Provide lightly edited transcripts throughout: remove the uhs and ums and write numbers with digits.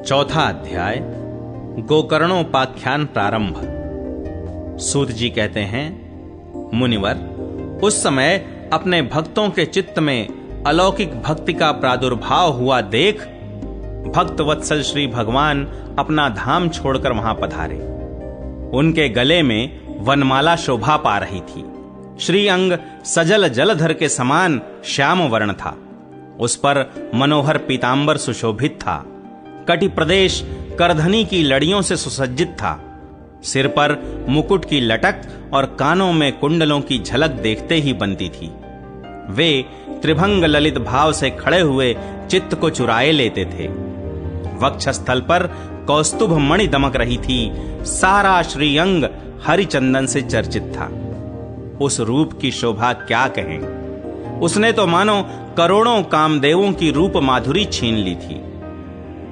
चौथा अध्याय गोकर्णोपाख्यान प्रारंभ। सूत जी कहते हैं, मुनिवर, उस समय अपने भक्तों के चित्त में अलौकिक भक्ति का प्रादुर्भाव हुआ देख भक्त वत्सल श्री भगवान अपना धाम छोड़कर वहां पधारे। उनके गले में वनमाला शोभा पा रही थी। श्री अंग सजल जलधर के समान श्याम वर्ण था। उस पर मनोहर पीतांबर सुशोभित था। कटि प्रदेश करधनी की लड़ियों से सुसज्जित था। सिर पर मुकुट की लटक और कानों में कुंडलों की झलक देखते ही बनती थी। वे त्रिभंग ललित भाव से खड़े हुए चित्त को चुराए लेते थे। वक्षस्थल पर कौस्तुभ मणि दमक रही थी। सारा श्रीअंग हरिचंदन से चर्चित था। उस रूप की शोभा क्या कहें। उसने तो मानो करोड़ों कामदेवों की रूप माधुरी छीन ली थी।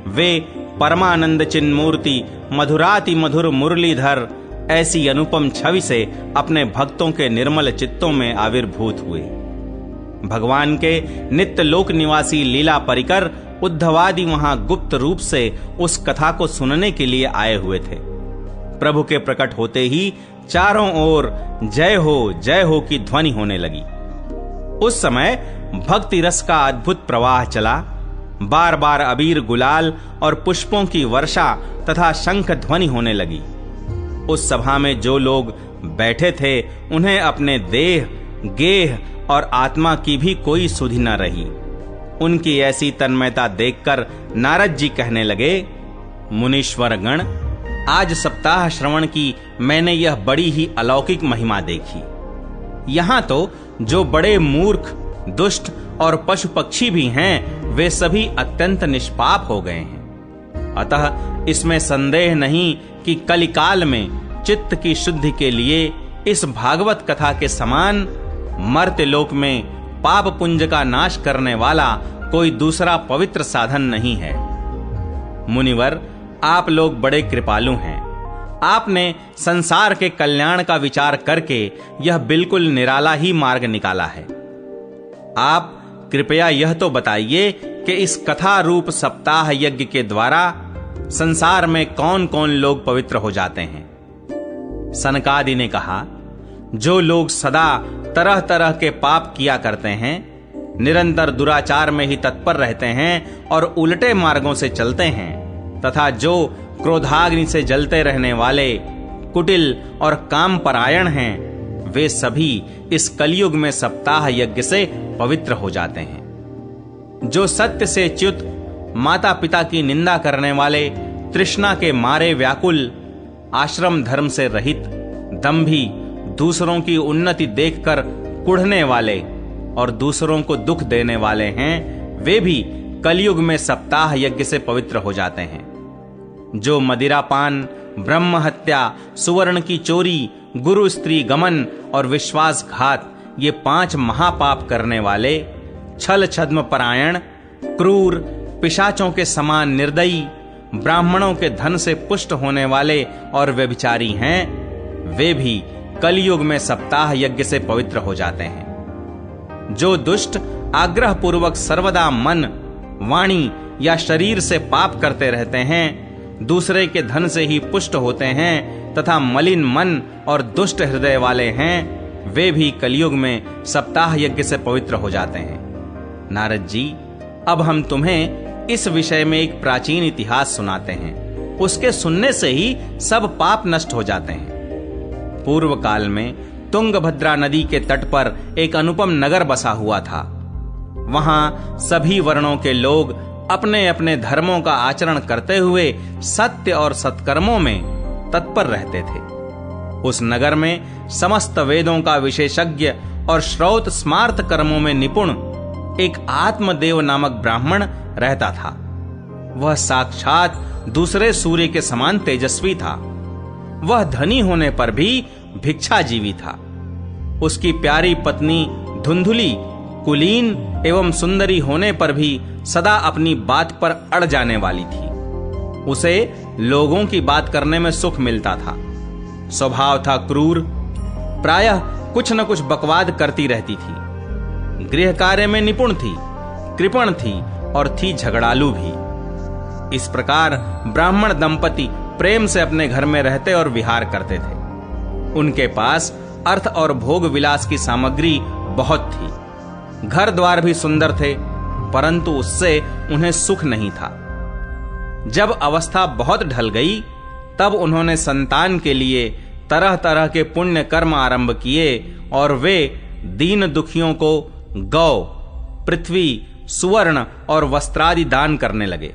वे परमानंद चिन्मूर्ति मधुराति मधुर मुरलीधर ऐसी अनुपम छवि से अपने भक्तों के निर्मल चित्तों में आविर्भूत हुए। भगवान के नित्य लोक निवासी लीला परिकर उद्धवादि वहां गुप्त रूप से उस कथा को सुनने के लिए आए हुए थे। प्रभु के प्रकट होते ही चारों ओर जय हो की ध्वनि होने लगी। उस समय भक्ति रस का अद्भुत प्रवाह चला। बार बार अबीर गुलाल और पुष्पों की वर्षा तथा शंख ध्वनि होने लगी। उस सभा में जो लोग बैठे थे उन्हें अपने देह, गेह और आत्मा की भी कोई सुधि न रही। उनकी ऐसी तन्मयता देखकर नारद जी कहने लगे, मुनीश्वर गण, आज सप्ताह श्रवण की मैंने यह बड़ी ही अलौकिक महिमा देखी। यहां तो जो बड़े मूर्ख, दुष्ट और पशु पक्षी भी हैं, वे सभी अत्यंत निष्पाप हो गए हैं। अतः इसमें संदेह नहीं कि कलिकाल में चित्त की शुद्धि के लिए इस भागवत कथा के समान मर्त्य लोक में पाप पुंज का नाश करने वाला कोई दूसरा पवित्र साधन नहीं है। मुनिवर, आप लोग बड़े कृपालु हैं। आपने संसार के कल्याण का विचार करके यह बिल्कुल निराला ही मार्ग निकाला है। आप कृपया यह तो बताइए कि इस कथा रूप सप्ताह यज्ञ के द्वारा संसार में कौन कौन लोग पवित्र हो जाते हैं। सनकादि ने कहा, जो लोग सदा तरह तरह के पाप किया करते हैं, निरंतर दुराचार में ही तत्पर रहते हैं और उल्टे मार्गों से चलते हैं, तथा जो क्रोधाग्नि से जलते रहने वाले कुटिल और काम परायण हैं, वे सभी इस कलयुग में सप्ताह यज्ञ से पवित्र हो जाते हैं। जो सत्य से च्युत, माता पिता की निंदा करने वाले, तृष्णा के मारे व्याकुल, आश्रम धर्म से रहित, दंभी, दूसरों की उन्नति देखकर कुढ़ने वाले और दूसरों को दुख देने वाले हैं, वे भी कलयुग में सप्ताह यज्ञ से पवित्र हो जाते हैं। जो मदिरापान, ब्रह्म हत्या, सुवर्ण की चोरी, गुरु स्त्री गमन और विश्वासघात, ये 5 महापाप करने वाले, छल छद्म परायण, क्रूर, पिशाचों के समान निर्दयी, ब्राह्मणों के धन से पुष्ट होने वाले और व्यभिचारी हैं, वे भी कलयुग में सप्ताह यज्ञ से पवित्र हो जाते हैं। जो दुष्ट आग्रह पूर्वक सर्वदा मन, वाणी या शरीर से पाप करते रहते हैं, दूसरे के धन से ही पुष्ट होते हैं तथा मलिन मन और दुष्ट हृदय वाले हैं, वे भी कलयुग में सप्ताह यज्ञ से पवित्र हो जाते हैं। नारद जी, अब हम तुम्हें इस विषय में एक प्राचीन इतिहास सुनाते हैं। उसके सुनने से ही सब पाप नष्ट हो जाते हैं। पूर्व काल में तुंगभद्रा नदी के तट पर एक अनुपम नगर बसा हुआ था। वहां सभी वर्णों के लोग अपने अपने धर्मों का आचरण करते हुए सत्य और सत्कर्मों में तत्पर रहते थे। उस नगर में समस्त वेदों का विशेषज्ञ और श्रौत स्मार्त कर्मों में निपुण एक आत्मदेव नामक ब्राह्मण रहता था। वह साक्षात दूसरे सूर्य के समान तेजस्वी था। वह धनी होने पर भी भिक्षाजीवी था। उसकी प्यारी पत्नी धुंधुली कुलीन एवं सुंदरी होने पर भी सदा अपनी बात पर अड़ जाने वाली थी। उसे लोगों की बात करने में सुख मिलता था। स्वभाव था क्रूर, प्रायः कुछ न कुछ बकवाद करती रहती थी। गृह कार्य में निपुण थी, कृपण थी और थी झगड़ालू भी। इस प्रकार ब्राह्मण दंपति प्रेम से अपने घर में रहते और विहार करते थे। उनके पास अर्थ और भोग विलास की सामग्री बहुत थी। घर द्वार भी सुंदर थे, परंतु उससे उन्हें सुख नहीं था। जब अवस्था बहुत ढल गई, तब उन्होंने संतान के लिए तरह तरह के पुण्य कर्म आरंभ किए और वे दीन दुखियों को गौ, पृथ्वी, सुवर्ण और वस्त्रादि दान करने लगे।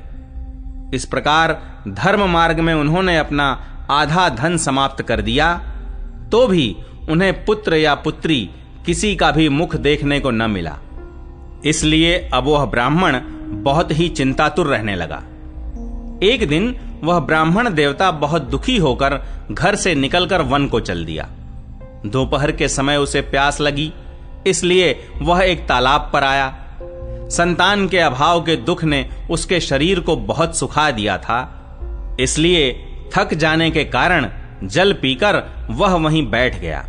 इस प्रकार धर्म मार्ग में उन्होंने अपना आधा धन समाप्त कर दिया, तो भी उन्हें पुत्र या पुत्री किसी का भी मुख देखने को न मिला। इसलिए अब वह ब्राह्मण बहुत ही चिंतातुर रहने लगा। एक दिन वह ब्राह्मण देवता बहुत दुखी होकर घर से निकलकर वन को चल दिया। दोपहर के समय उसे प्यास लगी, इसलिए वह एक तालाब पर आया। संतान के अभाव के दुख ने उसके शरीर को बहुत सुखा दिया था, इसलिए थक जाने के कारण जल पीकर वह वहीं बैठ गया।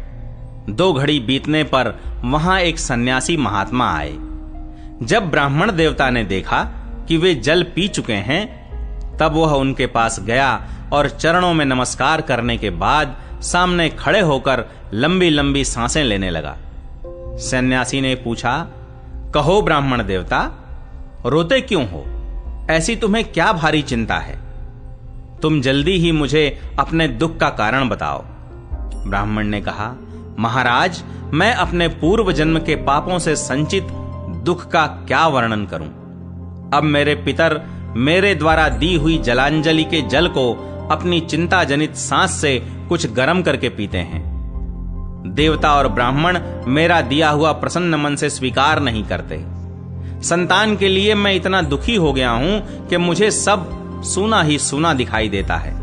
2 घड़ी बीतने पर वहां एक सन्यासी महात्मा आए। जब ब्राह्मण देवता ने देखा कि वे जल पी चुके हैं, तब वह उनके पास गया और चरणों में नमस्कार करने के बाद सामने खड़े होकर लंबी लंबी सांसें लेने लगा। सन्यासी ने पूछा, कहो ब्राह्मण देवता, रोते क्यों हो? ऐसी तुम्हें क्या भारी चिंता है? तुम जल्दी ही मुझे अपने दुख का कारण बताओ। ब्राह्मण ने कहा, महाराज, मैं अपने पूर्व जन्म के पापों से संचित दुख का क्या वर्णन करूं? अब मेरे पितर मेरे द्वारा दी हुई जलांजलि के जल को अपनी चिंता जनित सांस से कुछ गर्म करके पीते हैं। देवता और ब्राह्मण मेरा दिया हुआ प्रसन्न मन से स्वीकार नहीं करते। संतान के लिए मैं इतना दुखी हो गया हूं कि मुझे सब सूना ही सूना दिखाई देता है।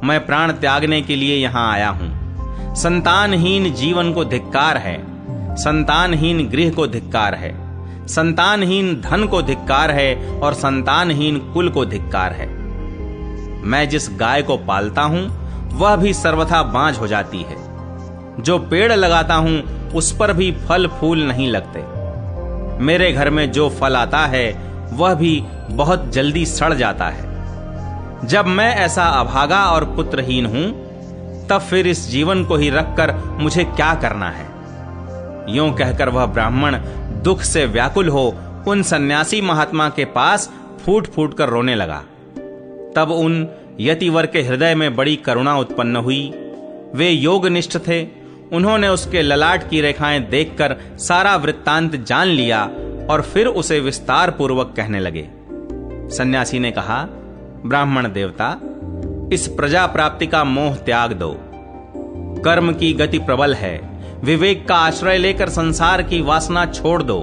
मैं प्राण त्यागने के लिए यहां आया हूं। संतानहीन जीवन को धिक्कार है, संतानहीन गृह को धिक्कार है, संतानहीन धन को धिक्कार है और संतानहीन कुल को धिक्कार है। मैं जिस गाय को पालता हूं वह भी सर्वथा बांझ हो जाती है। जो पेड़ लगाता हूं उस पर भी फल फूल नहीं लगते। मेरे घर में जो फल आता है वह भी बहुत जल्दी सड़ जाता है। जब मैं ऐसा अभागा और पुत्रहीन हूं, तब फिर इस जीवन को ही रखकर मुझे क्या करना है? यूं कहकर वह ब्राह्मण दुख से व्याकुल हो उन सन्यासी महात्मा के पास फूट फूट कर रोने लगा। तब उन यतिवर के हृदय में बड़ी करुणा उत्पन्न हुई। वे योगनिष्ठ थे। उन्होंने उसके ललाट की रेखाएं देखकर सारा वृत्तांत जान लिया और फिर उसे विस्तार पूर्वक कहने लगे। सन्यासी ने कहा, ब्राह्मण देवता, इस प्रजा प्राप्ति का मोह त्याग दो। कर्म की गति प्रबल है। विवेक का आश्रय लेकर संसार की वासना छोड़ दो।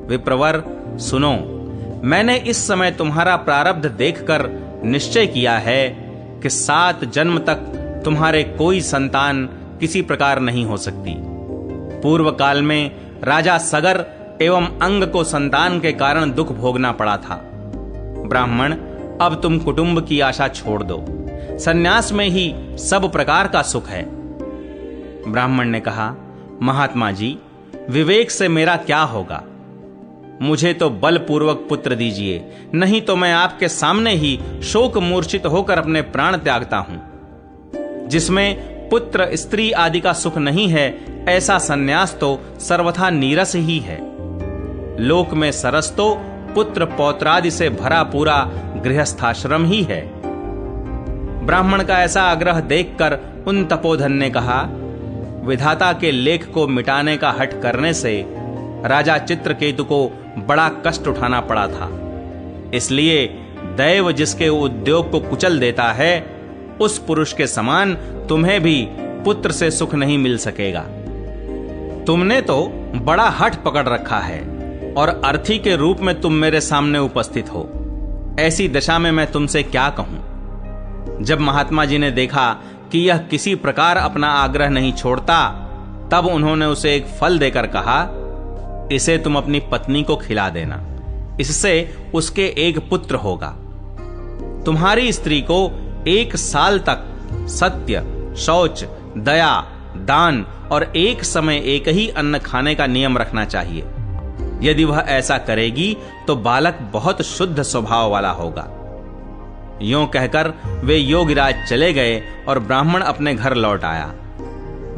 विप्रवर, सुनो, मैंने इस समय तुम्हारा प्रारब्ध देखकर निश्चय किया है कि 7 जन्म तक तुम्हारे कोई संतान किसी प्रकार नहीं हो सकती। पूर्व काल में राजा सगर एवं अंग को संतान के कारण दुख भोगना पड़ा था। ब्राह्मण, अब तुम कुटुंब की आशा छोड़ दो। सन्यास में ही सब प्रकार का सुख है। ब्राह्मण ने कहा, महात्मा जी, विवेक से मेरा क्या होगा? मुझे तो बलपूर्वक पुत्र दीजिए, नहीं तो मैं आपके सामने ही शोक मूर्छित होकर अपने प्राण त्यागता हूं। जिसमें पुत्र स्त्री आदि का सुख नहीं है, ऐसा सन्यास तो सर्वथा नीरस ही है। लोक में सरस तो पुत्र पौत्रादि से भरा पूरा गृहस्थाश्रम ही है। ब्राह्मण का ऐसा आग्रह देखकर उन तपोधन ने कहा, विधाता के लेख को मिटाने का हठ करने से राजा चित्रकेतु को बड़ा कष्ट उठाना पड़ा था। इसलिए दैव जिसके उद्योग को कुचल देता है, उस पुरुष के समान तुम्हें भी पुत्र से सुख नहीं मिल सकेगा। तुमने तो बड़ा हठ पकड़ रखा है और अर्थी के रूप में तुम मेरे सामने उपस्थित हो। ऐसी दशा में मैं तुमसे क्या कहूं? जब महात्मा जी ने देखा कि यह किसी प्रकार अपना आग्रह नहीं छोड़ता, तब उन्होंने उसे एक फल देकर कहा, इसे तुम अपनी पत्नी को खिला देना, इससे उसके एक पुत्र होगा। तुम्हारी स्त्री को 1 साल तक सत्य, शौच, दया, दान और एक समय एक ही अन्न खाने का नियम रखना चाहिए। यदि वह ऐसा करेगी तो बालक बहुत शुद्ध स्वभाव वाला होगा। यों कहकर वे योगिराज चले गए और ब्राह्मण अपने घर लौट आया।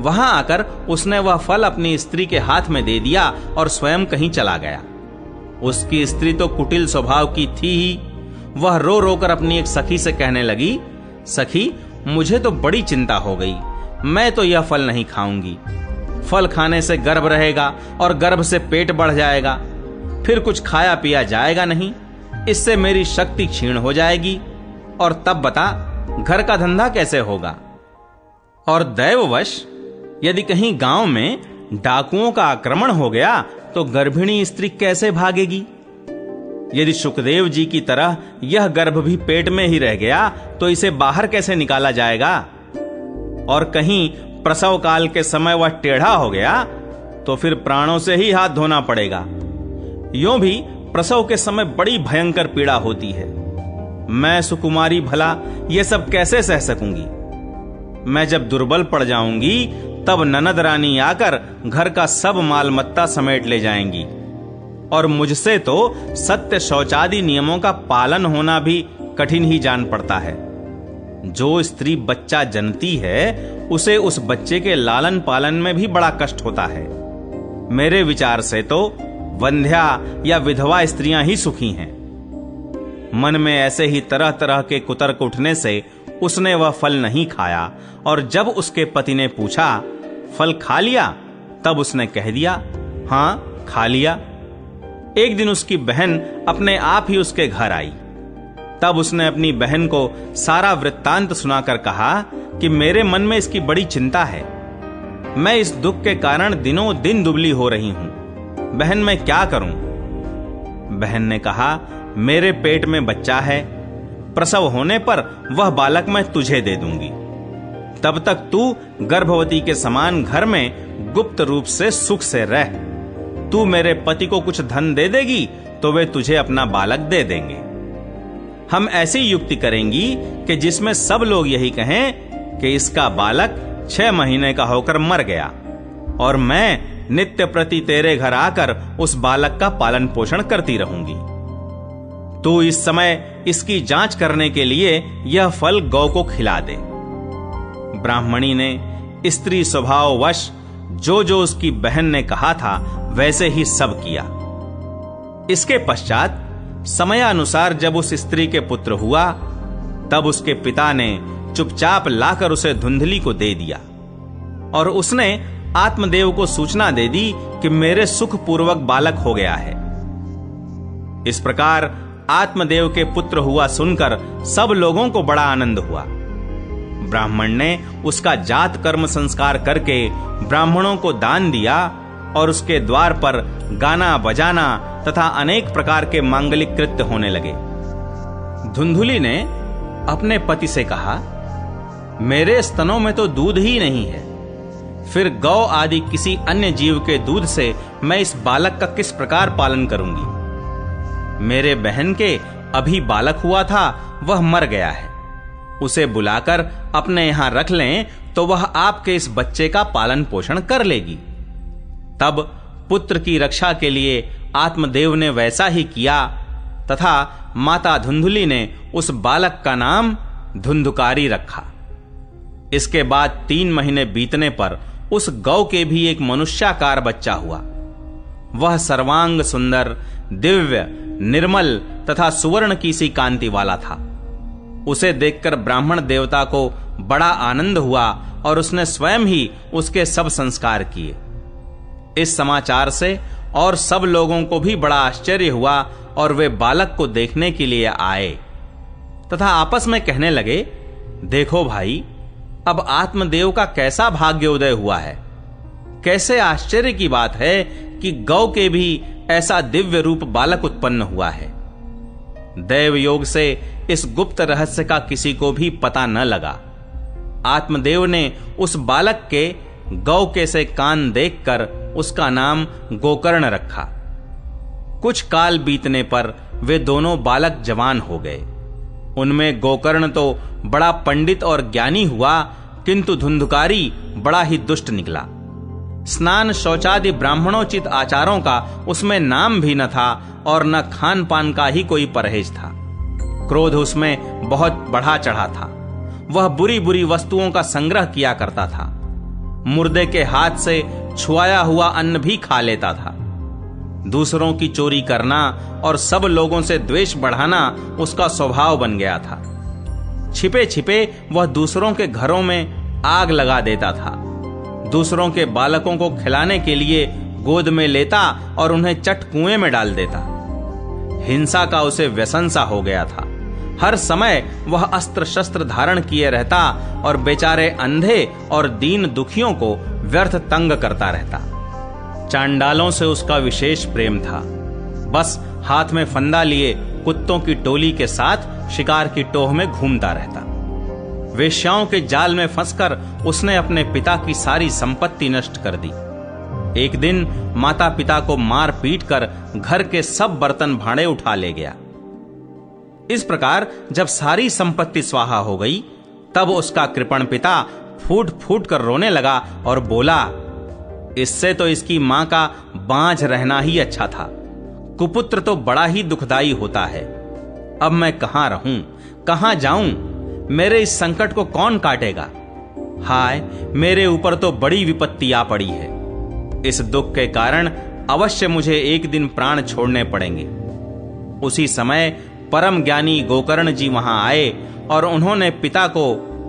वहां आकर उसने वह फल अपनी स्त्री के हाथ में दे दिया और स्वयं कहीं चला गया। उसकी स्त्री तो कुटिल स्वभाव की थी ही। वह रो रोकर अपनी एक सखी से कहने लगी, सखी, मुझे तो बड़ी चिंता हो गई। मैं तो यह फल नहीं खाऊंगी। फल खाने से गर्भ रहेगा और गर्भ से पेट बढ़ जाएगा, फिर कुछ खाया पिया जाएगा नहीं। इससे मेरी शक्ति क्षीण हो जाएगी और तब बता घर का धंधा कैसे होगा। और दैववश यदि कहीं गांव में डाकुओं का आक्रमण हो गया तो गर्भिणी स्त्री कैसे भागेगी। यदि सुखदेव जी की तरह यह गर्भ भी पेट में ही रह गया तो इसे बाहर कैसे निकाला जाएगा। और कहीं प्रसव काल के समय वह टेढ़ा हो गया तो फिर प्राणों से ही हाथ धोना पड़ेगा। यों भी प्रसव के समय बड़ी भयंकर पीड़ा होती है। मैं सुकुमारी भला ये सब कैसे सह सकूंगी। मैं जब दुर्बल पड़ जाऊंगी तब ननद रानी आकर घर का सब माल मत्ता समेट ले जाएंगी और मुझसे तो सत्य शौचादि नियमों का पालन होना भी कठिन ही जान पड़ता है। जो स्त्री बच्चा जनती है उसे उस बच्चे के लालन पालन में भी बड़ा कष्ट होता है। मेरे विचार से तो वंध्या या विधवा स्त्रियां ही सुखी हैं। मन में ऐसे ही तरह तरह के कुतर्क उठने से उसने वह फल नहीं खाया और जब उसके पति ने पूछा, फल खा लिया? तब उसने कह दिया, हां खा लिया। एक दिन उसकी बहन अपने आप ही उसके घर आई। तब उसने अपनी बहन को सारा वृत्तांत सुनाकर कहा कि मेरे मन में इसकी बड़ी चिंता है। मैं इस दुख के कारण दिनों दिन दुबली हो रही हूं। बहन मैं क्या करूं? बहन ने कहा, मेरे पेट में बच्चा है। प्रसव होने पर वह बालक मैं तुझे दे दूंगी। तब तक तू गर्भवती के समान घर में गुप्त रूप से सुख से रह। तू मेरे पति को कुछ धन दे देगी तो वे तुझे अपना बालक दे देंगे। हम ऐसी युक्ति करेंगी कि जिसमें सब लोग यही कहें कि इसका बालक 6 महीने का होकर मर गया और मैं नित्य प्रति तेरे घर आकर उस बालक का पालन पोषण करती रहूंगी। तू इस समय इसकी जांच करने के लिए यह फल गौ को खिला दे। ब्राह्मणी ने स्त्री स्वभाववश जो जो उसकी बहन ने कहा था वैसे ही सब किया। इसके पश्चात समयानुसार जब उस स्त्री के पुत्र हुआ तब उसके पिता ने चुपचाप लाकर उसे धुंधली को दे दिया और उसने आत्मदेव को सूचना दे दी कि मेरे सुखपूर्वक बालक हो गया है। इस प्रकार आत्मदेव के पुत्र हुआ सुनकर सब लोगों को बड़ा आनंद हुआ। ब्राह्मण ने उसका जात कर्म संस्कार करके ब्राह्मणों को दान दिया और उसके द्वार पर गाना बजाना तथा अनेक प्रकार के मांगलिक कृत्य होने लगे। धुंधुली ने अपने पति से कहा, मेरे स्तनों में तो दूध ही नहीं है, फिर गौ आदि किसी अन्य जीव के दूध से मैं इस बालक का किस प्रकार पालन करूंगी। मेरे बहन के अभी बालक हुआ था, वह मर गया है। उसे बुलाकर अपने यहां रख लें तो वह आपके इस बच्चे का पालन पोषण कर लेगी। तब पुत्र की रक्षा के लिए आत्मदेव ने वैसा ही किया तथा माता धुंधुली ने उस बालक का नाम धुंधुकारी रखा। इसके बाद 3 महीने बीतने पर उस गौ के भी एक मनुष्याकार बच्चा हुआ। वह सर्वांग सुंदर, दिव्य, निर्मल तथा सुवर्ण की सी कांति वाला था। उसे देखकर ब्राह्मण देवता को बड़ा आनंद हुआ और उसने स्वयं ही उसके सब संस्कार किए। इस समाचार से और सब लोगों को भी बड़ा आश्चर्य हुआ और वे बालक को देखने के लिए आए तथा आपस में कहने लगे, देखो भाई, अब आत्मदेव का कैसा भाग्योदय हुआ है। कैसे आश्चर्य की बात है कि गौ के भी ऐसा दिव्य रूप बालक उत्पन्न हुआ है। दैव योग से इस गुप्त रहस्य का किसी को भी पता न लगा। आत्मदेव ने उस बालक के गौ के से कान देखकर उसका नाम गोकर्ण रखा। कुछ काल बीतने पर वे दोनों बालक जवान हो गए। उनमें गोकर्ण तो बड़ा पंडित और ज्ञानी हुआ, किंतु धुंधुकारी बड़ा ही दुष्ट निकला। स्नान शौचादि ब्राह्मणोचित आचारों का उसमें नाम भी न था और न खान पान का ही कोई परहेज था। क्रोध उसमें बहुत बढ़ा चढ़ा था। वह बुरी बुरी वस्तुओं का संग्रह किया करता था। मुर्दे के हाथ से छुआया हुआ अन्न भी खा लेता था। दूसरों की चोरी करना और सब लोगों से द्वेष बढ़ाना उसका स्वभाव बन गया था। छिपे छिपे वह दूसरों के घरों में आग लगा देता था। दूसरों के बालकों को खिलाने के लिए गोद में लेता और उन्हें चट कुएं में डाल देता। हिंसा का उसे व्यसन सा हो गया था। हर समय वह अस्त्र शस्त्र धारण किए रहता और बेचारे अंधे और दीन दुखियों को व्यर्थ तंग करता रहता। चांडालों से उसका विशेष प्रेम था। बस हाथ में फंदा लिए कुत्तों की टोली के साथ शिकार की टोह में घूमता रहता। वेश्याओं के जाल में फंसकर उसने अपने पिता की सारी संपत्ति नष्ट कर दी। एक दिन माता पिता को मार पीट कर घर के सब बर्तन भांडे उठा ले गया। इस प्रकार जब सारी संपत्ति स्वाहा हो गई, तब उसका कृपण पिता फूट फूट कर रोने लगा और बोला, इससे तो इसकी मां का बांझ रहना ही अच्छा था। कुपुत्र तो बड़ा ही दुखदाई होता है। अब मैं कहां रहूं, कहां जाऊं? मेरे इस संकट को कौन काटेगा? हाय, मेरे ऊपर तो बड़ी विपत्ति आ पड़ी है। इस दुख के कारण अवश्य मुझे एक दिन प्राण छोड़ने पड़ेंगे। उसी समय परम ज्ञानी गोकर्ण जी वहां आए और उन्होंने पिता को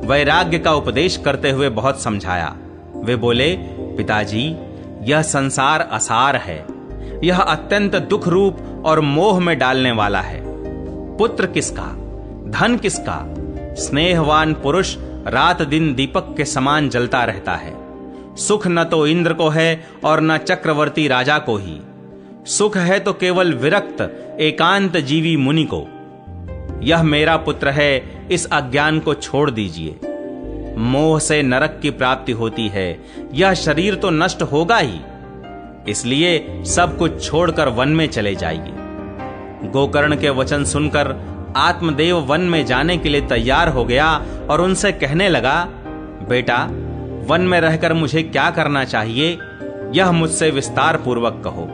वैराग्य का उपदेश करते हुए बहुत समझाया। वे बोले, पिताजी, यह संसार असार है। यह अत्यंत दुख रूप और मोह में डालने वाला है। पुत्र किसका, धन किसका? स्नेहवान पुरुष रात दिन दीपक के समान जलता रहता है। सुख न तो इंद्र को है और न चक्रवर्ती राजा को ही। सुख है तो केवल विरक्त एकांत जीवी मुनि को। यह मेरा पुत्र है, इस अज्ञान को छोड़ दीजिए। मोह से नरक की प्राप्ति होती है। यह शरीर तो नष्ट होगा ही, इसलिए सब कुछ छोड़कर वन में चले जाइए। गोकर्ण के वचन सुनकर आत्मदेव वन में जाने के लिए तैयार हो गया और उनसे कहने लगा, बेटा, वन में रहकर मुझे क्या करना चाहिए, यह मुझसे विस्तार पूर्वक कहो।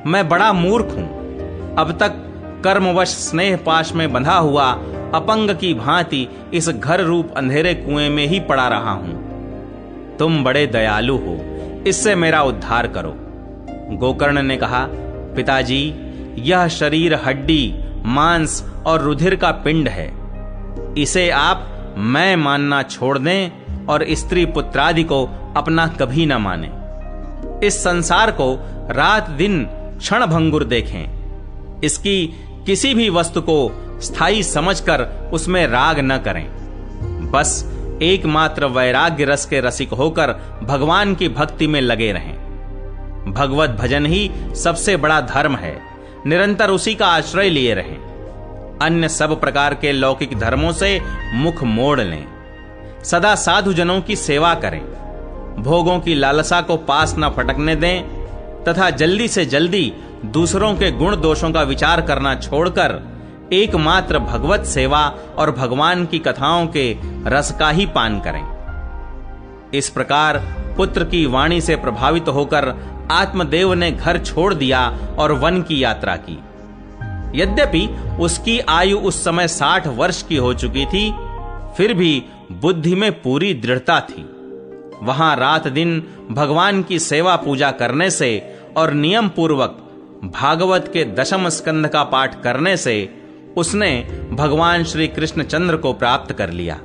मैं बड़ा मूर्ख हूं। अब तक कर्मवश स्नेह पाश में बंधा हुआ अपंग की भांति इस घर रूप अंधेरे कुएं में ही पड़ा रहा हूं। तुम बड़े दयालु हो, इससे मेरा उद्धार करो। गोकर्ण ने कहा, पिताजी, यह शरीर हड्डी, मांस और रुधिर का पिंड है। इसे आप मैं मानना छोड़ दें और स्त्री पुत्रादि को अपना कभी न माने। इस संसार को रात दिन क्षण भंगुर देखें। इसकी किसी भी वस्तु को स्थायी समझकर उसमें राग न करें। बस एकमात्र वैराग्य रस के रसिक होकर भगवान की भक्ति में लगे रहें। भगवत भजन ही सबसे बड़ा धर्म है। निरंतर उसी का आश्रय लिए रहें। अन्य सब प्रकार के लौकिक धर्मों से मुख मोड़ लें। सदा साधु जनों की सेवा करें। भोगों की लालसा को पास न फटकने दें तथा जल्दी से जल्दी दूसरों के गुण दोषों का विचार करना छोड़कर एकमात्र भगवत सेवा और भगवान की कथाओं के रस का ही पान करें। इस प्रकार पुत्र की वाणी से प्रभावित होकर आत्मदेव ने घर छोड़ दिया और वन की यात्रा की। यद्यपि उसकी आयु उस समय 60 वर्ष की हो चुकी थी, फिर भी बुद्धि में पूरी दृढ़ता थी। वहां रात दिन भगवान की सेवा पूजा करने से और नियम पूर्वक भागवत के 10वें स्कंध का पाठ करने से उसने भगवान श्री कृष्णचंद्र को प्राप्त कर लिया।